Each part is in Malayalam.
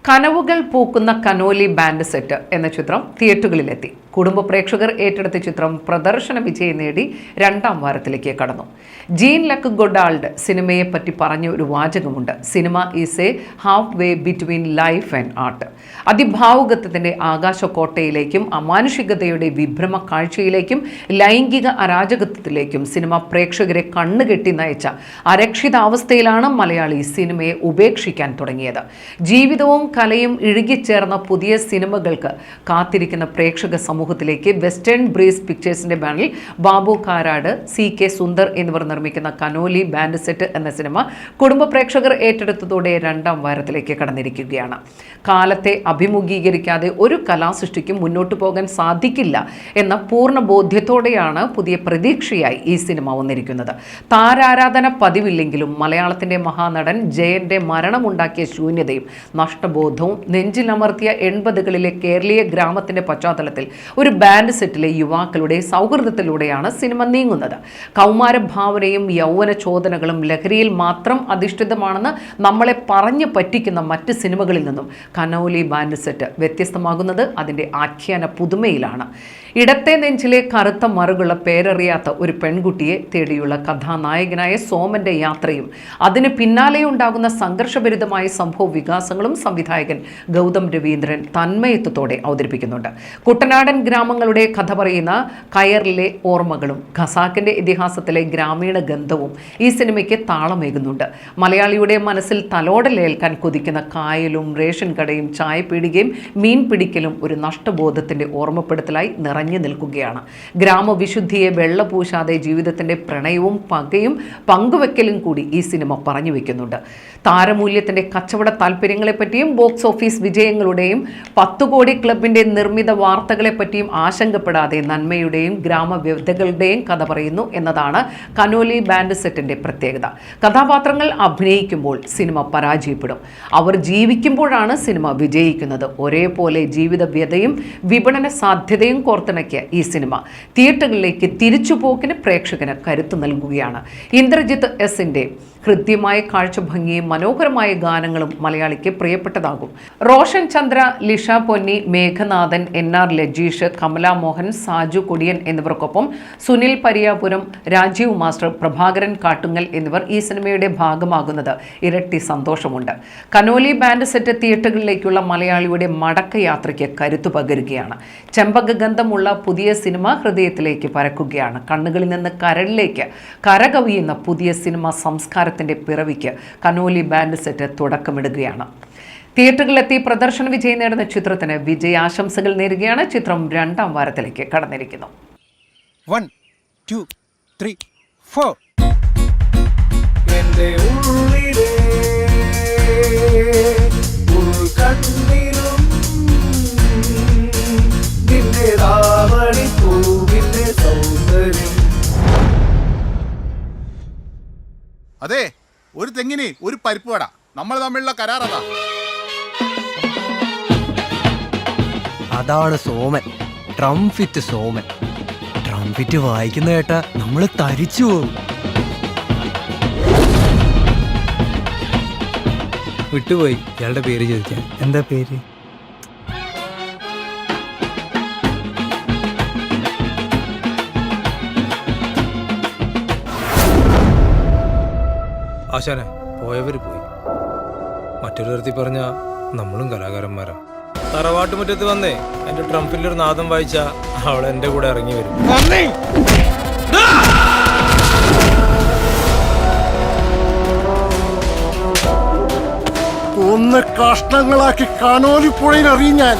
കനവുകൾ പൂക്കുന്ന കനോലി ബാൻഡ് സെറ്റ് എന്ന ചിത്രം തിയേറ്ററുകളിലെത്തി. കുടുംബ പ്രേക്ഷകർ ഏറ്റെടുത്ത ചിത്രം പ്രദർശന വിജയം നേടി 2ാം വാരത്തിലേക്ക് കടന്നു. ജീൻ ലക്ക് ഗൊഡാൾഡ് സിനിമയെ പറ്റി പറഞ്ഞ ഒരു വാചകമുണ്ട്: cinema is a half way between life and art. അതിഭാവുകത്വത്തിന്റെ ആകാശക്കോട്ടയിലേക്കും അമാനുഷികതയുടെ വിഭ്രമ കാഴ്ചയിലേക്കും ലൈംഗിക അരാജകത്വത്തിലേക്കും സിനിമ പ്രേക്ഷകരെ കണ്ണുകെട്ടി നയിച്ച അരക്ഷിതാവസ്ഥയിലാണ് മലയാളി സിനിമയെ ഉപേക്ഷിക്കാൻ തുടങ്ങിയത്. ജീവിതവും കലയും ഇഴുകിച്ചേർന്ന പുതിയ സിനിമകൾക്ക് കാത്തിരിക്കുന്ന പ്രേക്ഷക സമൂഹത്തിലേക്ക് വെസ്റ്റേൺ ബ്രീസ് പിക്ചേഴ്സിന്റെ ബാനറിൽ ബാബു കാരാട്, CK സുന്ദർ എന്നിവർ നിർമ്മിക്കുന്ന കനോലി ബാൻഡ് സെറ്റ് എന്ന സിനിമ കുടുംബ പ്രേക്ഷകർ ഏറ്റെടുത്തതോടെ 2ാം വാരത്തിലേക്ക് കടന്നിരിക്കുകയാണ്. കാലത്തെ അഭിമുഖീകരിക്കാതെ ഒരു കലാസൃഷ്ടിക്കും മുന്നോട്ട് പോകാൻ സാധിക്കില്ല എന്ന പൂർണ്ണ ബോധ്യത്തോടെയാണ് പുതിയ പ്രതീക്ഷയായി ഈ സിനിമ വന്നിരിക്കുന്നത്. താരാരാധന പതിവില്ലെങ്കിലും മലയാളത്തിന്റെ മഹാനടൻ ജയന്റെ മരണമുണ്ടാക്കിയ ശൂന്യതയും നഷ്ടബോധവും നെഞ്ചിലമർത്തിയ 80കളിലെ കേരളീയ ഗ്രാമത്തിന്റെ പശ്ചാത്തലത്തിൽ ഒരു ബാൻഡ് സെറ്റിലെ യുവാക്കളുടെ സൗഹൃദത്തിലൂടെയാണ് സിനിമ നീങ്ങുന്നത്. കൗമാരഭാവനയും യൗവന ചോദനകളും ലഹരിയിൽ മാത്രം അധിഷ്ഠിതമാണെന്ന് നമ്മളെ പറഞ്ഞു പറ്റിക്കുന്ന മറ്റ് സിനിമകളിൽ നിന്നും കനോലി ബാൻഡ് സെറ്റ് വ്യത്യസ്തമാകുന്നത് അതിൻ്റെ ആഖ്യാന പുതുമയിലാണ്. ഇടത്തെ നെഞ്ചിലെ കറുത്ത മറുകുള്ള പേരറിയാത്ത ഒരു പെൺകുട്ടിയെ തേടിയുള്ള കഥാനായകനായ സോമന്റെ യാത്രയും അതിന് പിന്നാലെ ഉണ്ടാകുന്ന സംഘർഷഭരിതമായ സംഭവ വികാസങ്ങളും സംവിധായകൻ ഗൗതം രവീന്ദ്രൻ തന്മയത്വത്തോടെ അവതരിപ്പിക്കുന്നുണ്ട്. കുട്ടനാടൻ ഗ്രാമങ്ങളുടെ കഥ പറയുന്ന കയറിലെ ഓർമ്മകളും ഖസാക്കിന്റെ ഇതിഹാസത്തിലെ ഗ്രാമീണ ഗന്ധവും ഈ സിനിമയ്ക്ക് താളമേകുന്നുണ്ട്. മലയാളിയുടെ മനസ്സിൽ തലോടലേൽക്കാൻ കൊതിക്കുന്ന കായലും റേഷൻ കടയും ചായപീടികയും മീൻ പിടിക്കലും ഒരു നഷ്ടബോധത്തിന്റെ ഓർമ്മപ്പെടുത്തലായി നിറഞ്ഞു നിൽക്കുകയാണ്. ഗ്രാമവിശുദ്ധിയെ വെള്ളപൂശാതെ ജീവിതത്തിന്റെ പ്രണയവും പകയും പങ്കുവെക്കലും കൂടി ഈ സിനിമ പറഞ്ഞു വെക്കുന്നുണ്ട്. താരമൂല്യത്തിന്റെ കച്ചവട താല്പര്യങ്ങളെപ്പറ്റിയും ബോക്സ് ഓഫീസ് വിജയങ്ങളുടെയും 10 കോടി ക്ലബിന്റെ നിർമ്മിത വാർത്തകളെപ്പറ്റിയും ആശങ്കപ്പെടാതെ നന്മയുടെയും ഗ്രാമവ്യവസ്ഥകളുടെയും കഥ പറയുന്നു എന്നതാണ് കനോലി ബാൻഡ് സെറ്റിന്റെ പ്രത്യേകത. കഥാപാത്രങ്ങൾ അഭിനയിക്കുമ്പോൾ സിനിമ പരാജയപ്പെടും, അവർ ജീവിക്കുമ്പോഴാണ് സിനിമ വിജയിക്കുന്നത്. ഒരേപോലെ ജീവിത വ്യതയും വിപണന സാധ്യതയും കോർത്തിണക്കിയ ഈ സിനിമ തിയേറ്ററുകളിലേക്ക് തിരിച്ചുപോക്കിന് പ്രേക്ഷകന് കരുത്ത് നൽകുകയാണ്. ഇന്ദ്രജിത്ത് എസിന്റെ ഹൃദ്യമായ കാഴ്ചഭംഗിയും മനോഹരമായ ഗാനങ്ങളും മലയാളിക്ക് പ്രിയപ്പെട്ടതാകും. റോഷൻ ചന്ദ്ര, ലിഷ പൊന്നി, മേഘനാഥൻ, NR ലജീഷ്, കമല മോഹൻ, സാജു കൊടിയൻ എന്നിവർക്കൊപ്പം സുനിൽ പരിയാപുരം, രാജീവ് മാസ്റ്റർ, പ്രഭാകരൻ കാട്ടുങ്ങൽ എന്നിവർ ഈ സിനിമയുടെ ഭാഗമാകുന്നത് ഇരട്ടി സന്തോഷമുണ്ട്. കനോലി ബാൻഡ് സെറ്റ് തിയേറ്ററുകളിലേക്കുള്ള മലയാളിയുടെ മടക്കയാത്രയ്ക്ക് കരുത്തു പകരുകയാണ്. ചെമ്പകഗന്ധമുള്ള പുതിയ സിനിമ ഹൃദയത്തിലേക്ക് പരക്കുകയാണ്. കണ്ണുകളിൽ നിന്ന് കരളിലേക്ക് കരകവിയുന്ന പുതിയ സിനിമ സംസ്കാരത്തിന്റെ പിറവിക്ക് കനോലി ബാൻഡ് സെറ്റ് തുടക്കമിടുകയാണ്. തിയേറ്ററുകളിലെത്തി പ്രദർശന വിജയം നേടുന്ന ചിത്രത്തിന് വിജയാശംസകൾ നേരുകയാണ്. ചിത്രം 2ാം വാരത്തിലേക്ക് കടന്നിരിക്കുന്നു. 1 2 3 4 അതെ, ഒരു തെങ്ങിന് ഒരു പരിപ്പ് വട, നമ്മൾ തമ്മിലുള്ള കരാർ അതാ. അതാണ് സോമൻ, ട്രംഫിറ്റ് സോമൻ. ട്രംഫിറ്റ് വായിക്കുന്ന കേട്ടാ നമ്മള് തരിച്ചു പോകും. വിട്ടുപോയി ഇയാളുടെ പേര് ചോദിക്കാൻ. എന്താ പേര്? ആശാനെ, പോയവര് പോയി. മറ്റൊരു തരത്തിൽ പറഞ്ഞ നമ്മളും കലാകാരന്മാരാ. തറവാട്ടുമുറ്റത്ത് വന്നേ എന്റെ ട്രംപിന്റെ ഒരു നാദം വായിച്ച അവൾ എന്റെ കൂടെ ഇറങ്ങി വരും. ഒന്ന് കഷ്ണങ്ങളാക്കി കനോലിപ്പുഴയിൽ അറിയാൻ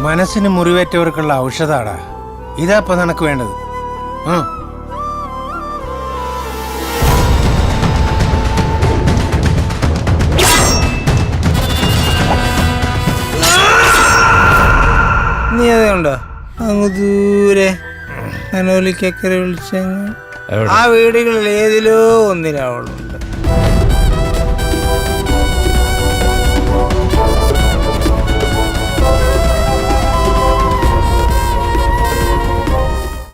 മനസ്സിന് മുറിവേറ്റവർക്കുള്ള ഔഷധാടാ ഇതാപ്പ നിനക്ക് വേണ്ടത്. നീ അതുകൊണ്ടോ അങ്ങ് ദൂരെ കനോലിക്കക്കരെ വിളിച്ച ആ വീടുകളിൽ ഏതിലോ ഒന്നിലാവുള്ളൂ.